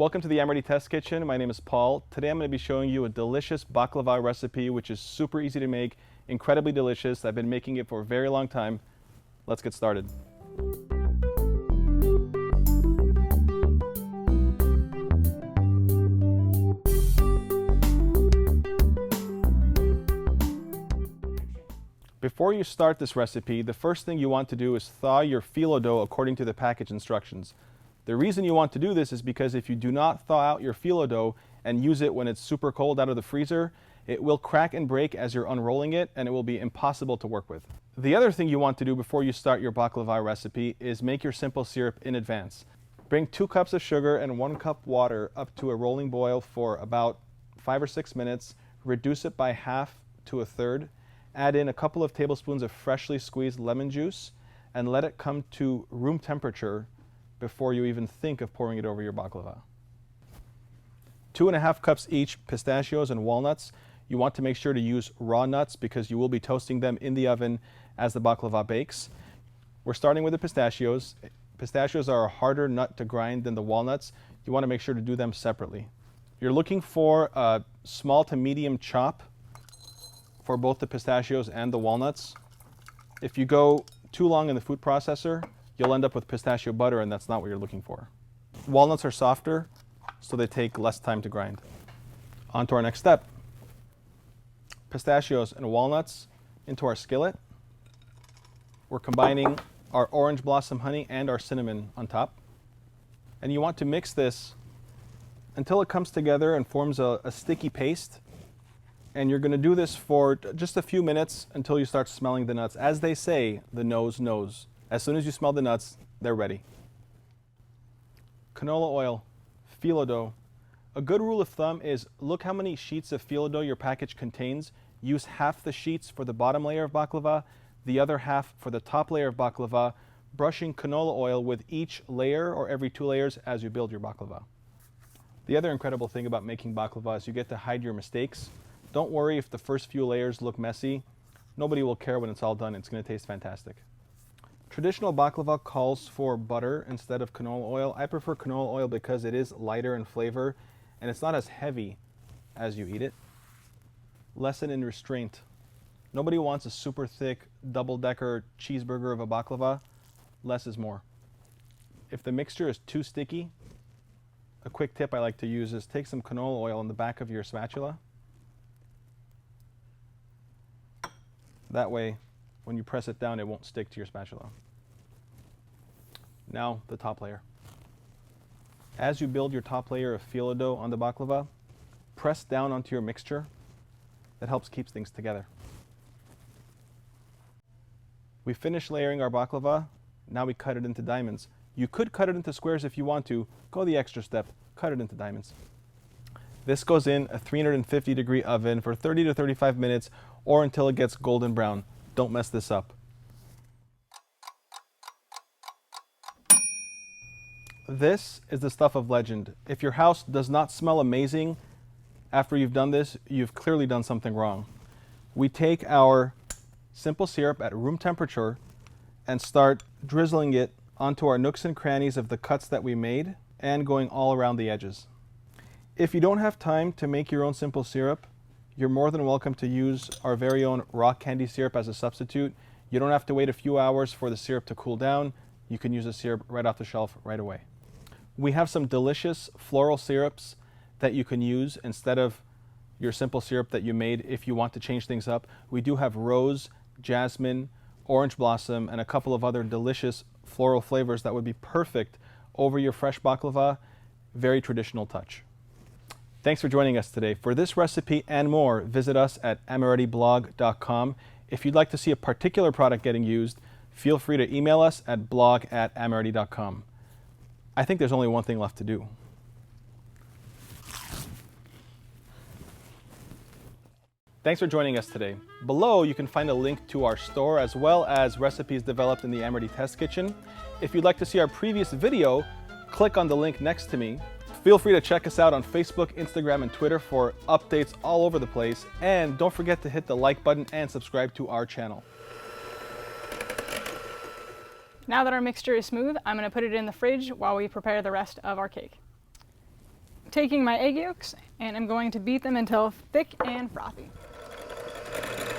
Welcome to the Amoretti Test Kitchen. My name is Paul. Today I'm going to be showing you a delicious baklava recipe, which is super easy to make, incredibly delicious. I've been making it for a very long time. Let's get started. Before you start this recipe, the first thing you want to do is thaw your phyllo dough according to the package instructions. The reason you want to do this is because if you do not thaw out your phyllo dough and use it when it's super cold out of the freezer, it will crack and break as you're unrolling it, and it will be impossible to work with. The other thing you want to do before you start your baklava recipe is make your simple syrup in advance. Bring 2 cups of sugar and 1 cup water up to a rolling boil for about 5 or 6 minutes. Reduce it by half to a third. Add in a couple of tablespoons of freshly squeezed lemon juice and let it come to room temperature before you even think of pouring it over your baklava. 2½ cups each pistachios and walnuts. You want to make sure to use raw nuts because you will be toasting them in the oven as the baklava bakes. We're starting with the pistachios. Pistachios are a harder nut to grind than the walnuts. You want to make sure to do them separately. You're looking for a small to medium chop for both the pistachios and the walnuts. If you go too long in the food processor, you'll end up with pistachio butter, and that's not what you're looking for. Walnuts are softer, so they take less time to grind. On to our next step. Pistachios and walnuts into our skillet. We're combining our orange blossom honey and our cinnamon on top. And you want to mix this until it comes together and forms a sticky paste. And you're going to do this for just a few minutes until you start smelling the nuts. As they say, the nose knows. As soon as you smell the nuts, they're ready. Canola oil, phyllo dough. A good rule of thumb is look how many sheets of phyllo dough your package contains. Use half the sheets for the bottom layer of baklava, the other half for the top layer of baklava, brushing canola oil with each layer or every 2 layers as you build your baklava. The other incredible thing about making baklava is you get to hide your mistakes. Don't worry if the first few layers look messy. Nobody will care when it's all done. It's going to taste fantastic. Traditional baklava calls for butter instead of canola oil. I prefer canola oil because it is lighter in flavor and it's not as heavy as you eat it. Lesson in restraint. Nobody wants a super thick double-decker cheeseburger of a baklava. Less is more. If the mixture is too sticky, a quick tip I like to use is take some canola oil on the back of your spatula. That way, when you press it down, it won't stick to your spatula. Now, the top layer. As you build your top layer of phyllo dough on the baklava, press down onto your mixture. That helps keep things together. We finished layering our baklava. Now we cut it into diamonds. You could cut it into squares if you want to. Go the extra step. Cut it into diamonds. This goes in a 350-degree oven for 30 to 35 minutes or until it gets golden brown. Don't mess this up. This is the stuff of legend. If your house does not smell amazing after you've done this, you've clearly done something wrong. We take our simple syrup at room temperature and start drizzling it onto our nooks and crannies of the cuts that we made and going all around the edges. If you don't have time to make your own simple syrup, you're more than welcome to use our very own rock candy syrup as a substitute. You don't have to wait a few hours for the syrup to cool down. You can use the syrup right off the shelf right away. We have some delicious floral syrups that you can use instead of your simple syrup that you made if you want to change things up. We do have rose, jasmine, orange blossom, and a couple of other delicious floral flavors that would be perfect over your fresh baklava. Very traditional touch. Thanks for joining us today. For this recipe and more, visit us at amorettiblog.com. If you'd like to see a particular product getting used, feel free to email us at blog@amoretti.com. I think there's only one thing left to do. Thanks for joining us today. Below, you can find a link to our store as well as recipes developed in the Amoretti Test Kitchen. If you'd like to see our previous video, click on the link next to me. Feel free to check us out on Facebook, Instagram, and Twitter for updates all over the place. And don't forget to hit the like button and subscribe to our channel. Now that our mixture is smooth, I'm going to put it in the fridge while we prepare the rest of our cake. taking my egg yolks and I'm going to beat them until thick and frothy.